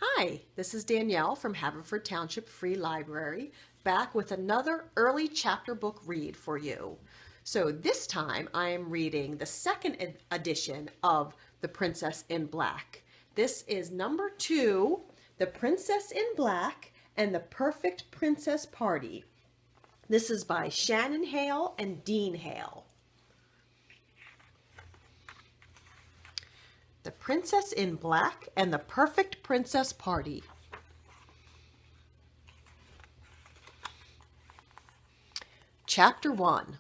Hi, this is Danielle from Haverford Township Free Library, back with another early chapter book read for you. So this time I am reading the second edition of The Princess in Black. This is number 2, The Princess in Black and the Perfect Princess Party. This is by Shannon Hale and Dean Hale. The Princess in Black and the Perfect Princess Party. Chapter 1.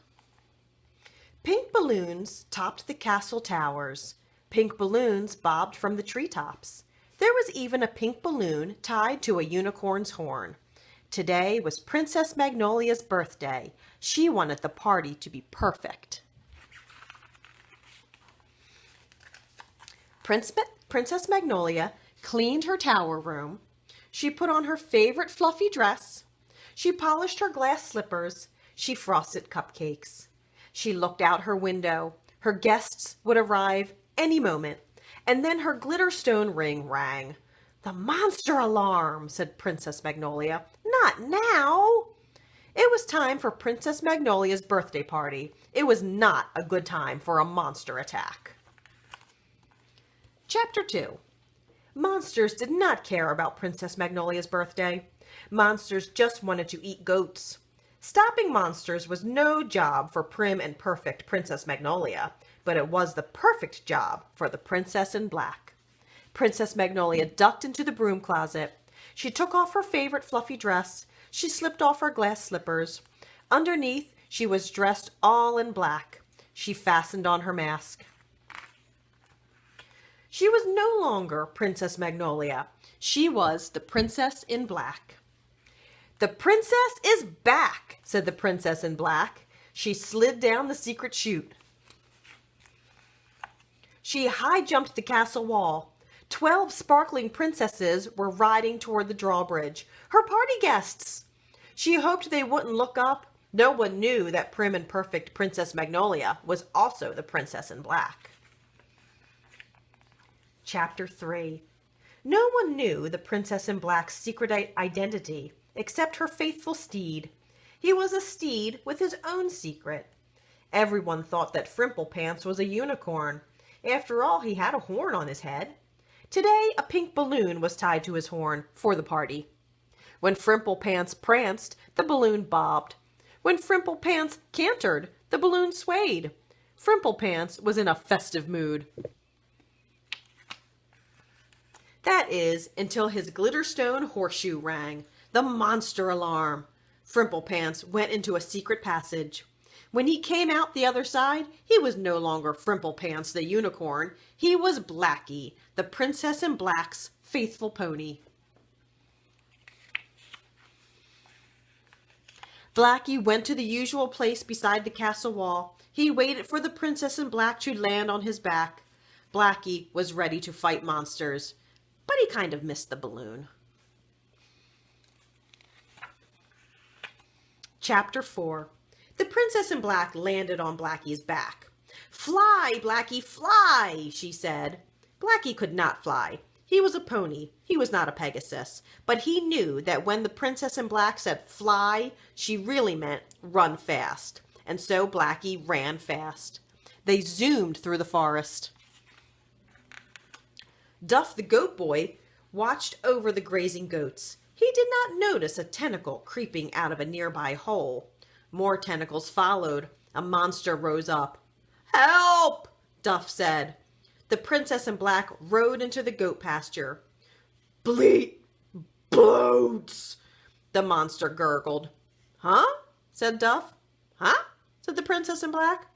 Pink balloons topped the castle towers. Pink balloons bobbed from the treetops. There was even a pink balloon tied to a unicorn's horn. Today was Princess Magnolia's birthday. She wanted the party to be perfect. Princess Magnolia cleaned her tower room. She put on her favorite fluffy dress. She polished her glass slippers. She frosted cupcakes. She looked out her window. Her guests would arrive any moment. And then her glitter stone ring rang. "The monster alarm," said Princess Magnolia. "Not now." It was time for Princess Magnolia's birthday party. It was not a good time for a monster attack. Chapter 2. Monsters did not care about Princess Magnolia's birthday. Monsters just wanted to eat goats. Stopping monsters was no job for prim and perfect Princess Magnolia, but it was the perfect job for the Princess in Black. Princess Magnolia ducked into the broom closet. She took off her favorite fluffy dress. She slipped off her glass slippers. Underneath, she was dressed all in black. She fastened on her mask. She was no longer Princess Magnolia. She was the Princess in Black. "The princess is back," said the Princess in Black. She slid down the secret chute. She high-jumped the castle wall. 12 sparkling princesses were riding toward the drawbridge. Her party guests! She hoped they wouldn't look up. No one knew that prim and perfect Princess Magnolia was also the Princess in Black. Chapter 3. No one knew the Princess in Black's secret identity except her faithful steed. He was a steed with his own secret. Everyone thought that Frimplepants was a unicorn. After all, he had a horn on his head. Today, a pink balloon was tied to his horn for the party. When Frimplepants pranced, the balloon bobbed. When Frimplepants cantered, the balloon swayed. Frimplepants was in a festive mood. That is, until his glitterstone horseshoe rang, the monster alarm. Frimplepants went into a secret passage. When he came out the other side, he was no longer Frimplepants the unicorn. He was Blackie, the Princess in Black's faithful pony. Blackie went to the usual place beside the castle wall. He waited for the Princess in Black to land on his back. Blackie was ready to fight monsters, but he kind of missed the balloon. Chapter 4. The Princess in Black landed on Blackie's back. "Fly, Blackie, fly," she said. Blackie could not fly. He was a pony. He was not a Pegasus. But he knew that when the Princess in Black said fly, she really meant run fast. And so Blackie ran fast. They zoomed through the forest. Duff the goat boy watched over the grazing goats. He did not notice a tentacle creeping out of a nearby hole. More tentacles followed. A monster rose up. "Help!" Duff said. The Princess in Black rode into the goat pasture. "Bleat boats!" the monster gurgled. "Huh?" said Duff. "Huh?" said the Princess in Black.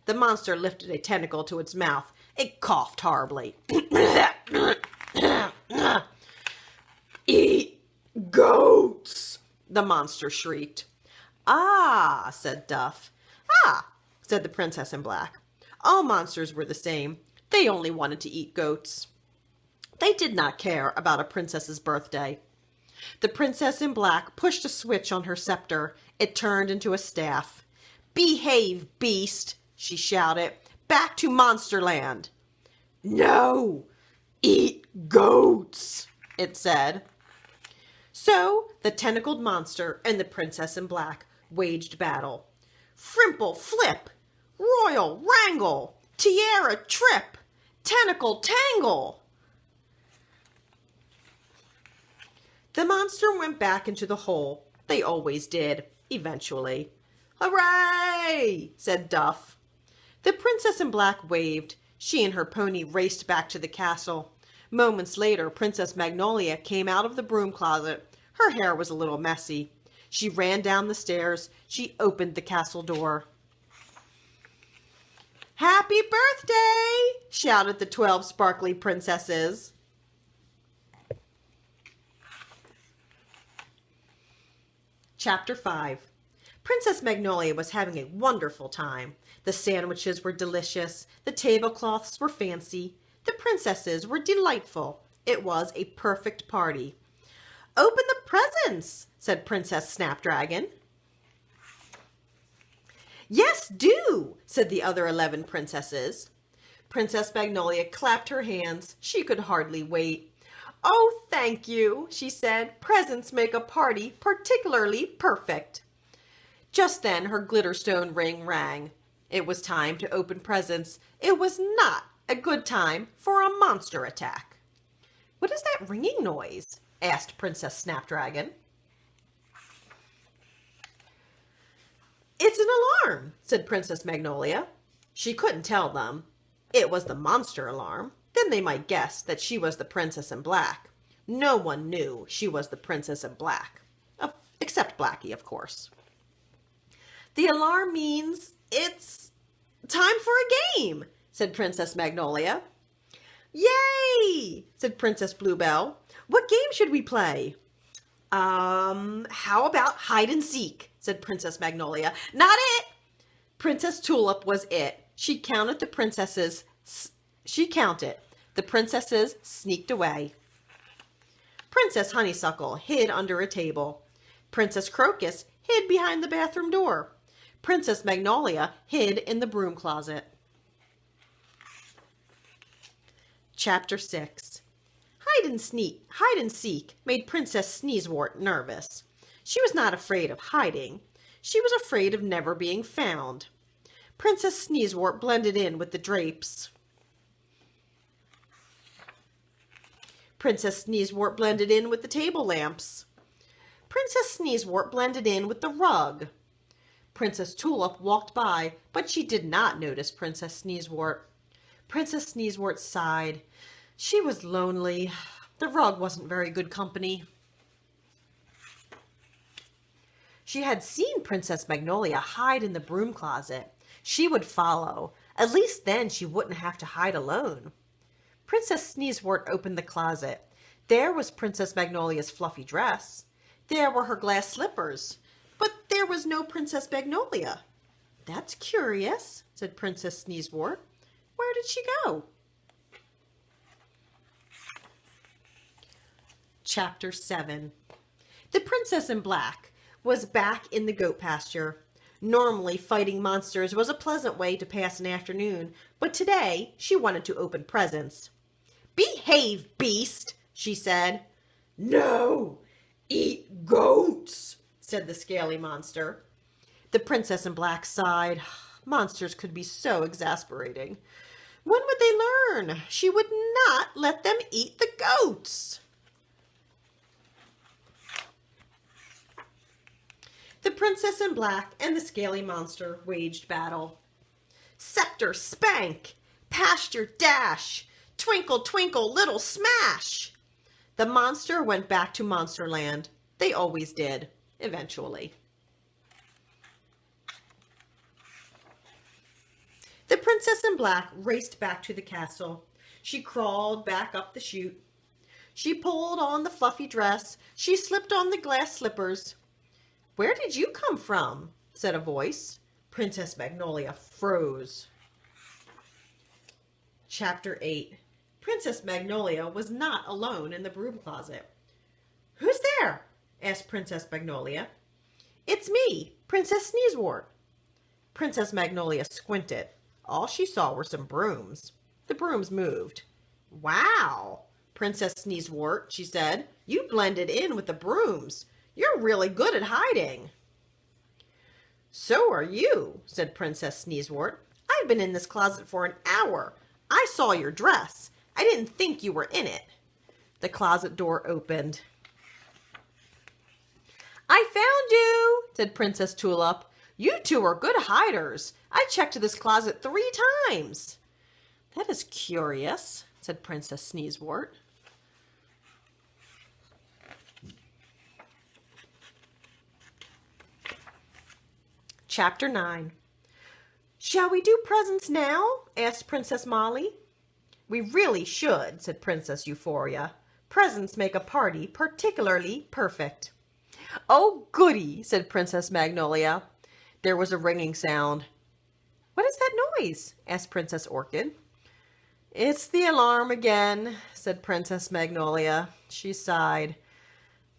The monster lifted a tentacle to its mouth. It coughed horribly. "Eat goats!" the monster shrieked. "Ah," said Duff. "Ah," said the Princess in Black. All monsters were the same. They only wanted to eat goats. They did not care about a princess's birthday. The Princess in Black pushed a switch on her scepter. It turned into a staff. "Behave, beast," she shouted. "Back to Monsterland." "No! Eat goats!" it said. So the tentacled monster and the princess in black waged battle. Frimple flip, royal wrangle, tiara trip, tentacle tangle. The monster went back into the hole. They always did, eventually. Hooray! Said Duff. The princess in black waved. She and her pony raced back to the castle. Moments later, Princess Magnolia came out of the broom closet. Her hair was a little messy. She ran down the stairs. She opened the castle door. Happy birthday! Shouted the 12 sparkly princesses. Chapter 5. Princess Magnolia was having a wonderful time. The sandwiches were delicious. The tablecloths were fancy. The princesses were delightful. It was a perfect party. Open the presents, said Princess Snapdragon. Yes, do, said the other 11 princesses. Princess Magnolia clapped her hands. She could hardly wait. Oh, thank you, she said. Presents make a party particularly perfect. Just then her glitterstone ring rang. It was time to open presents. It was not a good time for a monster attack. What is that ringing noise? Asked Princess Snapdragon. It's an alarm, said Princess Magnolia. She couldn't tell them. It was the monster alarm. Then they might guess that she was the princess in black. No one knew she was the princess in black. Except Blackie, of course. The alarm means it's time for a game, said Princess Magnolia. Yay, said Princess Bluebell. What game should we play? How about hide and seek, said Princess Magnolia. Not it! Princess Tulip was it. She counted. The princesses sneaked away. Princess Honeysuckle hid under a table. Princess Crocus hid behind the bathroom door. Princess Magnolia hid in the broom closet. Chapter 6. Hide and seek made Princess Sneezewort nervous. She was not afraid of hiding. She was afraid of never being found. Princess Sneezewort blended in with the drapes. Princess Sneezewort blended in with the table lamps. Princess Sneezewort blended in with the rug. Princess Tulip walked by, but she did not notice Princess Sneezewort. Princess Sneezewort sighed. She was lonely. The rug wasn't very good company. She had seen Princess Magnolia hide in the broom closet. She would follow. At least then she wouldn't have to hide alone. Princess Sneezewort opened the closet. There was Princess Magnolia's fluffy dress. There were her glass slippers. But there was no Princess Magnolia. That's curious, said Princess Sneezewort. Where did she go? Chapter 7. The Princess in Black was back in the goat pasture. Normally, fighting monsters was a pleasant way to pass an afternoon, but today she wanted to open presents. Behave, beast, she said. No, eat goats, said the scaly monster. The Princess in Black sighed. Monsters could be so exasperating. When would they learn? She would not let them eat the goats. The Princess in Black and the scaly monster waged battle. Scepter spank, pasture dash, twinkle twinkle little smash. The monster went back to Monsterland. They always did, eventually. The Princess in Black raced back to the castle. She crawled back up the chute. She pulled on the fluffy dress. She slipped on the glass slippers. Where did you come from? Said a voice. Princess Magnolia froze. Chapter 8. Princess Magnolia was not alone in the broom closet. Who's there? Asked Princess Magnolia. It's me, Princess Sneezewort. Princess Magnolia squinted. All she saw were some brooms. The brooms moved. Wow, Princess Sneezewort, she said. You blended in with the brooms. You're really good at hiding. So are you, said Princess Sneezewort. I've been in this closet for an hour. I saw your dress. I didn't think you were in it. The closet door opened. I found you, said Princess Tulip. You two are good hiders. I checked this closet 3 times. That is curious, said Princess Sneezewort. Chapter 9. Shall we do presents now? Asked Princess Molly. We really should, said Princess Euphoria. Presents make a party particularly perfect. Oh, goody, said Princess Magnolia. There was a ringing sound. What is that noise? Asked Princess Orchid. It's the alarm again, said Princess Magnolia. She sighed.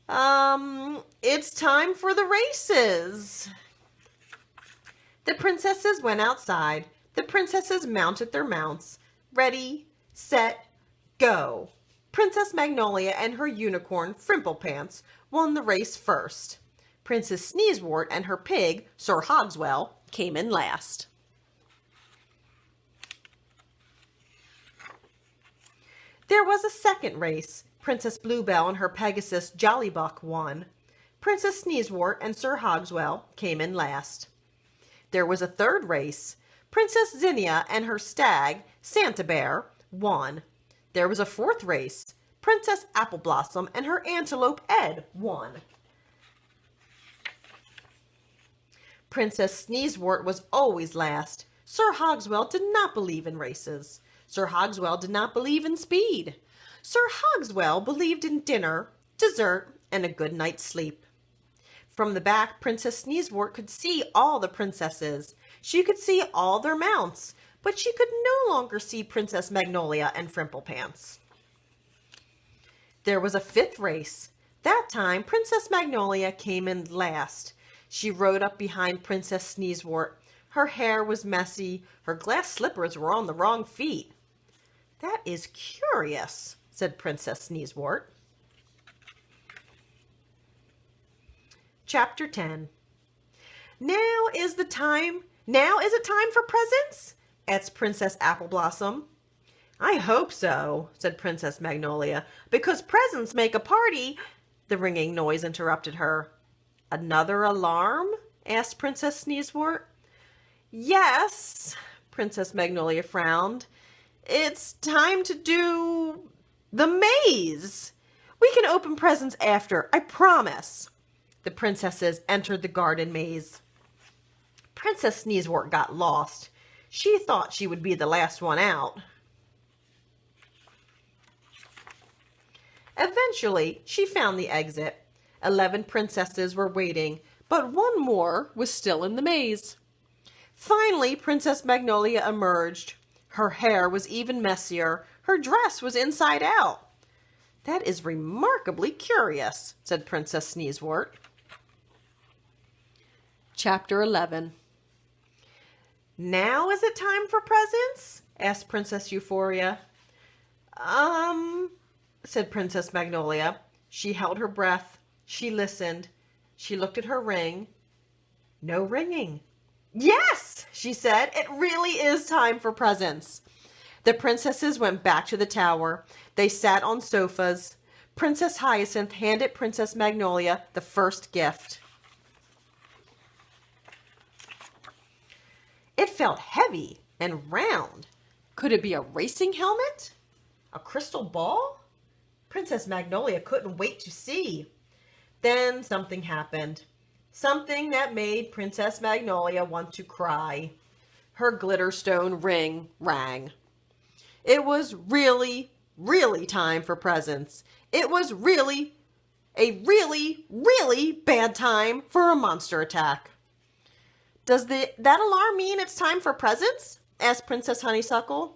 It's time for the races. The princesses went outside. The princesses mounted their mounts. Ready, set, go. Princess Magnolia and her unicorn, Frimplepants, won the race first. Princess Sneezewort and her pig, Sir Hogswell, came in last. There was a second race. Princess Bluebell and her Pegasus, Jollybuck, won. Princess Sneezewort and Sir Hogswell came in last. There was a third race. Princess Zinnia and her stag, Santa Bear, won. There was a fourth race. Princess Apple Blossom and her antelope Ed won. Princess Sneezewort was always last. Sir Hogswell did not believe in races. Sir Hogswell did not believe in speed. Sir Hogswell believed in dinner, dessert, and a good night's sleep. From the back, Princess Sneezewort could see all the princesses. She could see all their mounts, but she could no longer see Princess Magnolia and Frimplepants. There was a fifth race. That time, Princess Magnolia came in last. She rode up behind Princess Sneezewort. Her hair was messy. Her glass slippers were on the wrong feet. That is curious, said Princess Sneezewort. Chapter 10. Now is it time for presents? Asked Princess Apple Blossom. I hope so, said Princess Magnolia, because presents make a party. The ringing noise interrupted her. Another alarm? Asked Princess Sneezewort. Yes, Princess Magnolia frowned. It's time to do the maze. We can open presents after, I promise. The princesses entered the garden maze. Princess Sneezewort got lost. She thought she would be the last one out. Eventually, she found the exit. 11 princesses were waiting, but one more was still in the maze. Finally, Princess Magnolia emerged. Her hair was even messier. Her dress was inside out. That is remarkably curious, said Princess Sneezewort. Chapter 11. Now is it time for presents? Asked Princess Euphoria. Said Princess Magnolia. She held her breath. She listened. She looked at her ring. No ringing. Yes, she said. It really is time for presents. The princesses went back to the tower. They sat on sofas. Princess Hyacinth handed Princess Magnolia the first gift. It felt heavy and round. Could it be a racing helmet? A crystal ball? Princess Magnolia couldn't wait to see. Then something happened. Something that made Princess Magnolia want to cry. Her glitterstone ring rang. It was really time for presents. It was really bad time for a monster attack. Does that alarm mean it's time for presents? Asked Princess Honeysuckle.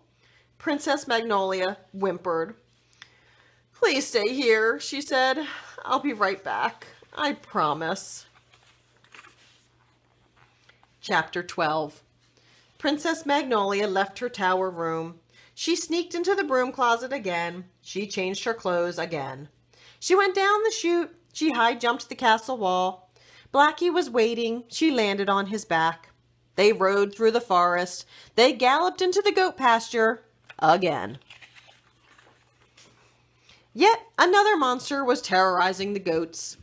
Princess Magnolia whimpered. Please stay here, she said. I'll be right back. I promise. Chapter 12. Princess Magnolia left her tower room. She sneaked into the broom closet again. She changed her clothes again. She went down the chute. She high-jumped the castle wall. Blackie was waiting. She landed on his back. They rode through the forest. They galloped into the goat pasture again. Yet another monster was terrorizing the goats.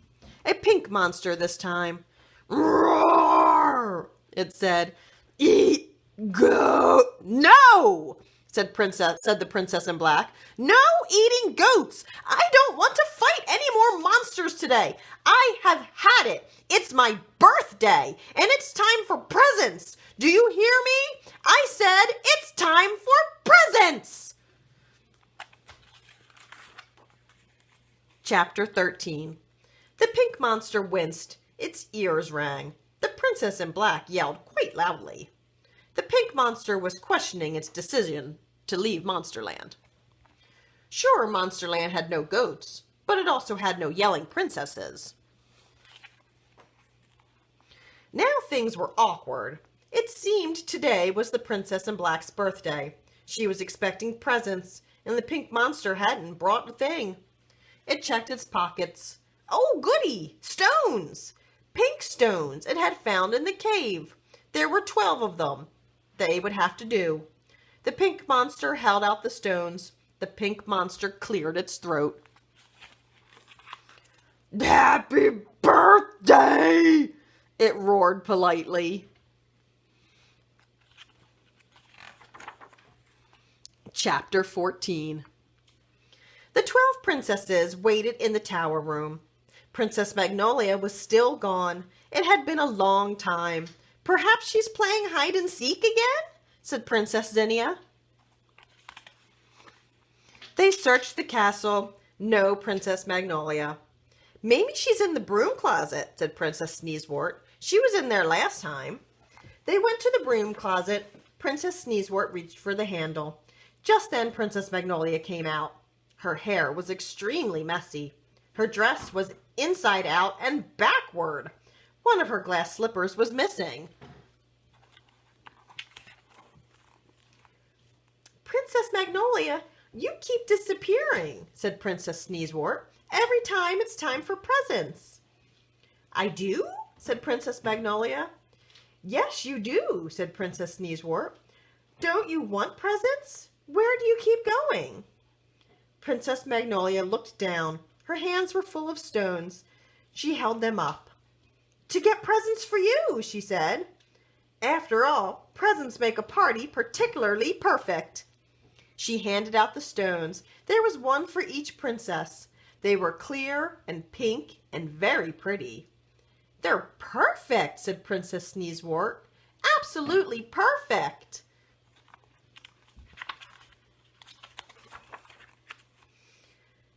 A pink monster this time. "Roar!" it said. "Eat goat." "No!" said the princess in black. "No eating goats! I don't want to fight any more monsters today. I have had it. It's my birthday, and it's time for presents. Do you hear me? I said it's time for presents." Chapter 13. The pink monster winced. Its ears rang. The princess in black yelled quite loudly. The pink monster was questioning its decision to leave Monsterland. Sure, Monsterland had no goats, but it also had no yelling princesses. Now things were awkward. It seemed today was the princess in black's birthday. She was expecting presents, and the pink monster hadn't brought a thing. It checked its pockets. Oh, goody! Stones! Pink stones it had found in the cave. There were 12 of them. They would have to do. The pink monster held out the stones. The pink monster cleared its throat. "Happy birthday!" it roared politely. Chapter 14. The 12 princesses waited in the tower room. Princess Magnolia was still gone. It had been a long time. "Perhaps she's playing hide and seek again?" said Princess Zinnia. They searched the castle. No Princess Magnolia. "Maybe she's in the broom closet," said Princess Sneezewort. "She was in there last time." They went to the broom closet. Princess Sneezewort reached for the handle. Just then Princess Magnolia came out. Her hair was extremely messy. Her dress was inside out and backward. One of her glass slippers was missing. "Princess Magnolia, you keep disappearing," said Princess Sneezewort. "Every time it's time for presents." "I do?" said Princess Magnolia. "Yes, you do," said Princess Sneezewort. "Don't you want presents? Where do you keep going?" Princess Magnolia looked down. Her hands were full of stones. She held them up. "To get presents for you," she said. "After all, presents make a party particularly perfect." She handed out the stones. There was one for each princess. They were clear and pink and very pretty. "They're perfect," said Princess Sneezewort. "Absolutely perfect."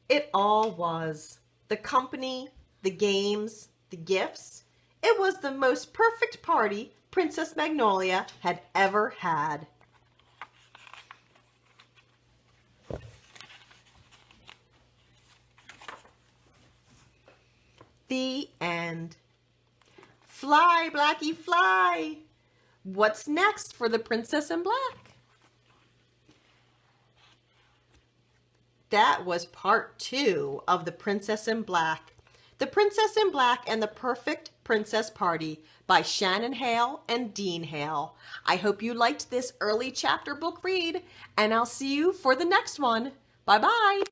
It all was. The company, the games, the gifts. It was the most perfect party Princess Magnolia had ever had. The end. Fly, Blackie, fly! What's next for the Princess in Black? That was part 2 of The Princess in Black. The Princess in Black and the Perfect Princess Party by Shannon Hale and Dean Hale. I hope you liked this early chapter book read, and I'll see you for the next one. Bye-bye.